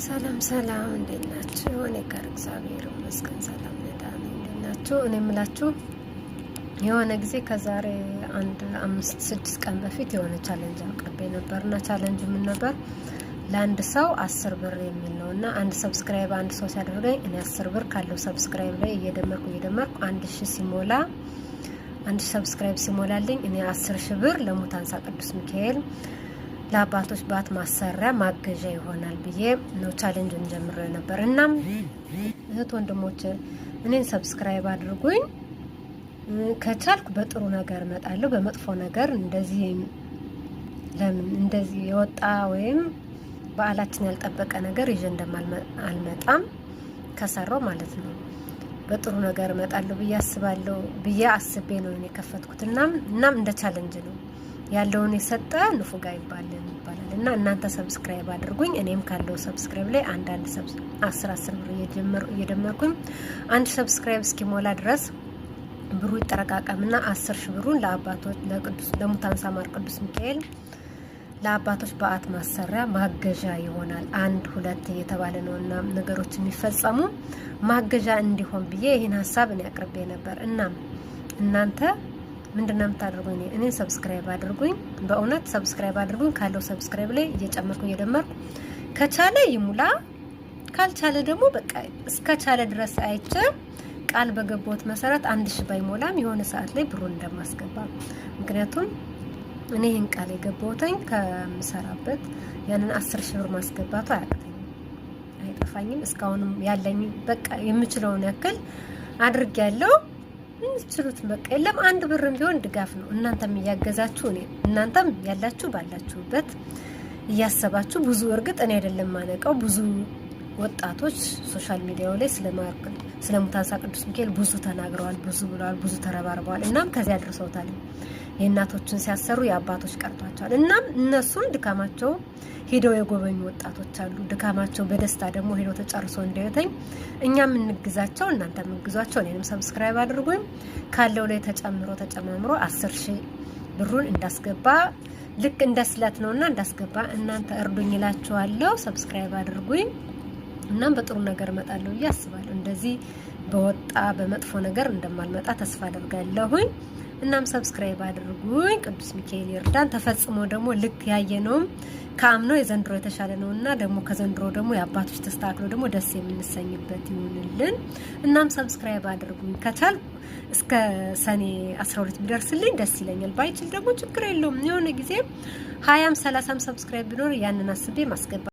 ሰላም ሰላም፣ እንዴት ናችሁ? እኔ ጋር እግዚአብሔር ይመስገን ሰላም ነኝ። እንዴት ናችሁ? እኔ የምላችሁ የሆነ ጊዜ ከዛሬ 5-6 ቀን በፊት የሆነ ቻሌንጅ አቅርቤ ነበርና ቻሌንጅ ምን ነበር? ለአንድ ሰው 10 ብር የሚል ነውና አንድ ሰብስክራይብ አንድ ሰው ሲያደርገኝ እኔ 10 ብር ካለው ሰብስክራይብ ላይ እየደመርኩ 1000 ሲሞላ 1000 ሰብስክራይብ ሲሞላልኝ እኔ 10000 ብር ለሙታንሳ ቅዱስ ሚካኤል ለአባቶች ባት ማሰሪያ ማገዣ ይሆናል ብዬ ነው ቻሌንጁን ጀምሬ ነበር። እናም እህት ወንድሞች እኔን ሰብስክራይብ አድርጉኝ። ከቻልኩ በጥሩ ነገር እመጣለሁ። በመጥፎ ነገር እንደዚህ የወጣ ወይም በዓላችን ያልጠበቀ ነገር ይዤ እንደማልመጣም ከሰራው ማለት ነው። በጥሩ ነገር እመጣለሁ ብዬ አስቤ ነው እኔ የከፈትኩት። እናም እንደ ቻሌንጅ ነው ያለውን የሰጠ ንፉጋ ይባላል እና እናንተ ሰብስክራይብ አድርጉኝ። እኔም ካለው ሰብስክራይብ ላይ አንድ 10 ብር እየደመርኩኝ አንድ ሰብስክራይብ እስኪሞላ ድረስ ብሩ ይጠረቃቀምና 10000 ብሩን ለአባቶች ለሙታንሳ ማር ቅዱስ ሚካኤል ለአባቶች በዓት ማሰሪያ ማገዣ ይሆናል። 1-2 እየተባለ ነውና ነገሮች የሚፈጸሙ ማገዣ እንዲሆን ብዬ ይሄን ሐሳብ እኔ አቅርቤ ነበር። እናም እናንተ ምንድነው የምታደርጉኝ? እኔ ሰብስክራይብ አድርጉኝ። በእውነት ሰብስክራይብ አድርጉኝ። ካለው ሰብስክራይብ ላይ እየጨመርኩ እየደመርኩ ከቻለ ይሙላ፣ ካልቻለ ደግሞ በቃ እስከቻለ ድረስ አይቼ ቃል በገባሁት መሰረት 1000 ባይሞላም የሆነ ሰዓት ላይ ብሩን እንደማስገባ። ምክንያቱም እኔ ይሄን ቃል የገባሁትኝ ከምሰራበት ያንን 10000 ብር ማስገባቱ አይጠፋኝም። እስካሁንም ያለኝ በቃ የምችለውን ያክል አድርጌያለሁ። እንችሉት በቃ የለም 1 ብርም ቢሆን ድጋፍ ነው። እናንተም እያገዛችሁ እናንተም ያላችሁ ባላችሁበት እያሰባችሁ ብዙ እርግጥ እኔ አይደለም ማነቀው ብዙ ወጣቶች ሶሻል ሚዲያው ላይ ስለ ሙታንሳ ቅዱስ ሚካኤል ብዙ ተናግረዋል፣ ብዙ ብለዋል፣ ብዙ ተረባርበዋል። እናም ከዚያ አድርሰውታል። የእናቶችን ሲያሰሩ የአባቶች ቀርቷቸዋል። እናም እነሱን ድካማቸው ሄደው የጎበኙ ወጣቶች አሉ። ድካማቸው በደስታ ደግሞ ሄደው ተጨርሶ እንዲያዩተኝ እኛም እንግዛቸው፣ እናንተም እንግዟቸው። እኔንም ሰብስክራይብ አድርጉኝ። ካለው ላይ ተጨማምሮ 10000 ብሩን እንዳስገባ ልክ እንደ ስለት ነውና እንዳስገባ እናንተ እርዱኝ እላችኋለሁ። ሰብስክራይብ አድርጉኝ። እናም በጥሩ ነገር እመጣለሁ ብዬ አስባለሁ። እንደዚህ በወጣ በመጥፎ ነገር እንደማልመጣ ተስፋ አደርጋለሁኝ። እናም ሰብስክራይብ አድርጉኝ። ቅዱስ ሚካኤል ይርዳን። ተፈጽሞ ደግሞ ልክ ያየነውም ከአምኖ የዘንድሮ የተሻለ ነውና ደግሞ ከዘንድሮ ደግሞ የአባቶች ተስተካክሎ ደግሞ ደስ የምንሰኝበት ይሁንልን። እናም ሰብስክራይብ አድርጉኝ። ከቻል እስከ ሰኔ 12 ቢደርስልኝ ደስ ይለኛል። ባይችል ደግሞ ችግር የለውም። የሆነ ጊዜ 20-30 ሰብስክራይብ ቢኖር ያንን አስቤ ማስገባ